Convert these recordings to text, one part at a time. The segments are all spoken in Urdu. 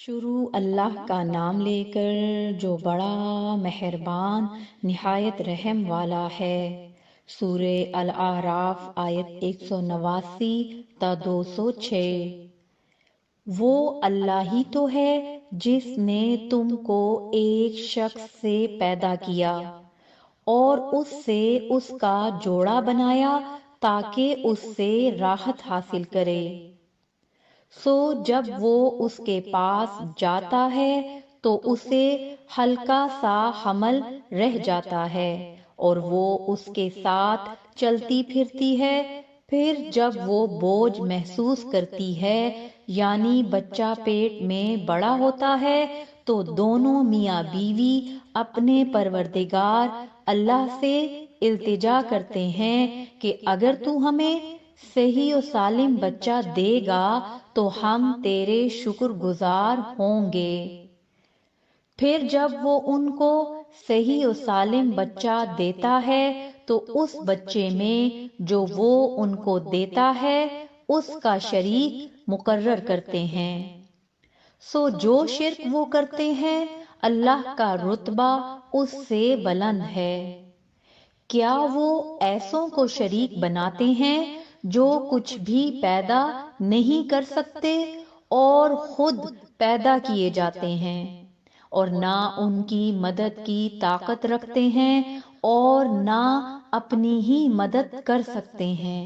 شروع اللہ کا نام لے کر جو بڑا مہربان نہایت رحم والا ہے۔ سورہ الاعراف آیت 189 تا 206۔ وہ اللہ ہی تو ہے جس نے تم کو ایک شخص سے پیدا کیا اور اس سے اس کا جوڑا بنایا تاکہ اس سے راحت حاصل کرے۔ سو جب وہ اس کے پاس جاتا ہے تو اسے ہلکا سا حمل رہ جاتا ہے اور وہ اس کے ساتھ چلتی پھرتی ہے۔ پھر جب وہ بوجھ محسوس کرتی ہے یعنی بچہ پیٹ میں بڑا ہوتا ہے تو دونوں میاں بیوی اپنے پروردگار اللہ سے التجا کرتے ہیں کہ اگر تو ہمیں صحیح و سالم بچہ دے گا تو ہم تیرے شکر گزار ہوں گے۔ پھر جب وہ ان کو صحیح و سالم بچہ دیتا ہے تو اس بچے میں جو وہ ان کو دیتا ہے اس کا شریک مقرر کرتے ہیں۔ سو جو شرک وہ کرتے ہیں اللہ کا رتبہ اس سے بلند ہے۔ کیا وہ ایسوں کو شریک بناتے ہیں جو کچھ بھی پیدا نہیں کر سکتے اور خود پیدا کیے جاتے ہیں اور نہ ان کی مدد کی طاقت رکھتے ہیں اور نہ اپنی ہی مدد کر سکتے ہیں؟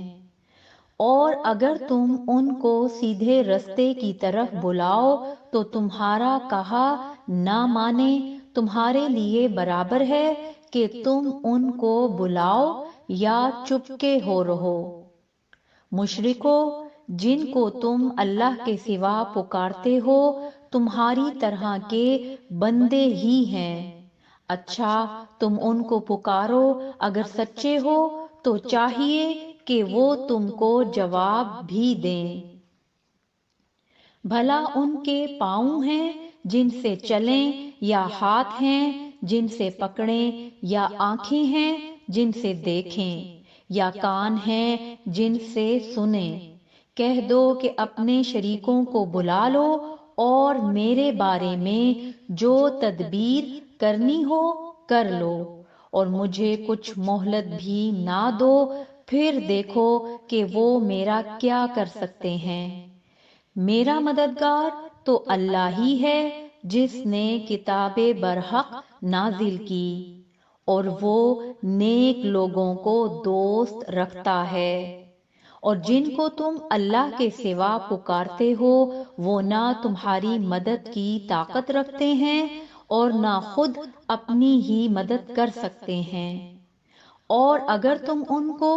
اور اگر تم ان کو سیدھے رستے کی طرف بلاؤ تو تمہارا کہا نہ مانے تمہارے لیے برابر ہے کہ تم ان کو بلاؤ یا چپکے ہو رہو۔ مشرکو، جن کو تم اللہ کے سوا پکارتے ہو تمہاری طرح کے بندے ہی ہیں۔ اچھا تم ان کو پکارو اگر سچے ہو تو چاہیے کہ وہ تم کو جواب بھی دیں۔ بھلا ان کے پاؤں ہیں جن سے چلیں یا ہاتھ ہیں جن سے پکڑیں یا آنکھیں ہیں جن سے دیکھیں یا کان ہیں جن سے سنیں؟ کہہ دو کہ اپنے شریکوں کو بلا لو اور میرے بارے میں جو تدبیر کرنی ہو کر لو اور مجھے کچھ مہلت بھی نہ دو، پھر دیکھو کہ وہ میرا کیا کر سکتے ہیں۔ میرا مددگار تو اللہ ہی ہے جس نے کتاب برحق نازل کی اور وہ نیک لوگوں کو دوست رکھتا ہے۔ اور جن کو تم اللہ کے سوا پکارتے ہو وہ نہ تمہاری مدد کی طاقت رکھتے ہیں اور نہ خود اپنی ہی مدد کر سکتے ہیں۔ اور اگر تم ان کو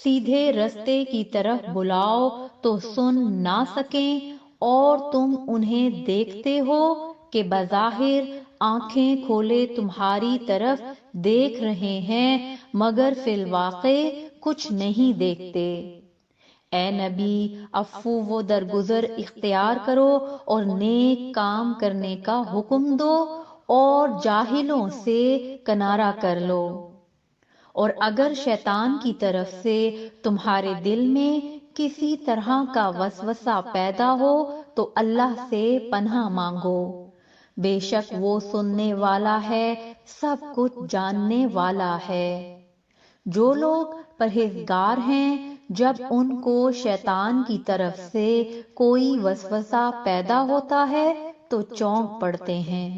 سیدھے رستے کی طرف بلاؤ تو سن نہ سکیں اور تم انہیں دیکھتے ہو کہ بظاہر آنکھیں کھولے تمہاری طرف دیکھ رہے ہیں مگر فی الواقع کچھ نہیں دیکھتے۔ اے نبی، عفو و درگزر اختیار کرو اور نیک کام کرنے کا حکم دو اور جاہلوں سے کنارہ کر لو۔ اور اگر شیطان کی طرف سے تمہارے دل میں کسی طرح کا وسوسہ پیدا ہو تو اللہ سے پناہ مانگو، بے شک وہ سننے والا ہے، سب کچھ جاننے والا ہے۔ جو لوگ پرہیزگار ہیں جب ان کو شیطان کی طرف سے کوئی وسوسہ پیدا ہوتا ہے تو چونک پڑتے ہیں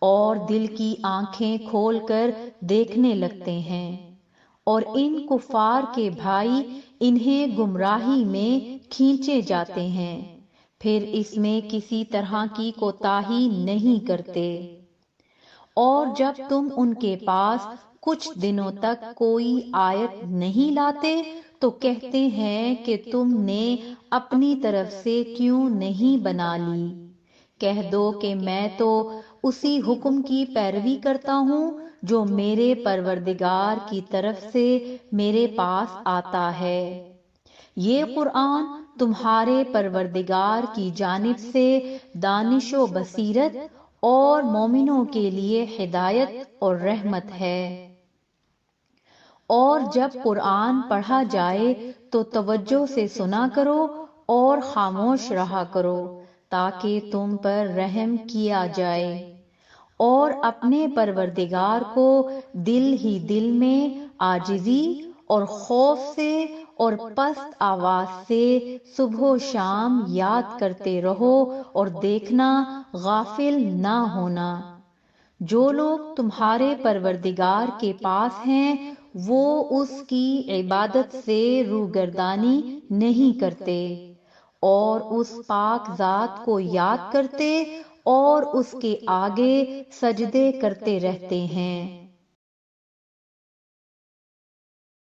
اور دل کی آنکھیں کھول کر دیکھنے لگتے ہیں، اور ان کفار کے بھائی انہیں گمراہی میں کھینچے جاتے ہیں، پھر اس میں کسی طرح کی کوتاہی نہیں کرتے۔ اور جب تم ان کے پاس کچھ دنوں تک کوئی آیت نہیں لاتے تو کہتے ہیں کہ تم نے اپنی طرف سے کیوں نہیں بنا لی؟ کہہ دو کہ میں تو اسی حکم کی پیروی کرتا ہوں جو میرے پروردگار کی طرف سے میرے پاس آتا ہے۔ یہ قرآن تمہارے پروردگار کی جانب سے دانش و بصیرت اور مومنوں کے لیے ہدایت اور رحمت ہے۔ اور جب قرآن پڑھا جائے تو توجہ سے سنا کرو اور خاموش رہا کرو تاکہ تم پر رحم کیا جائے، اور اپنے پروردگار کو دل ہی دل میں عاجزی اور خوف سے اور پست آواز سے صبح و شام یاد کرتے رہو، اور دیکھنا غافل نہ ہونا۔ جو لوگ تمہارے پروردگار کے پاس ہیں وہ اس کی عبادت سے روگردانی نہیں کرتے، اور اس پاک ذات کو یاد کرتے اور اس کے آگے سجدے کرتے رہتے ہیں۔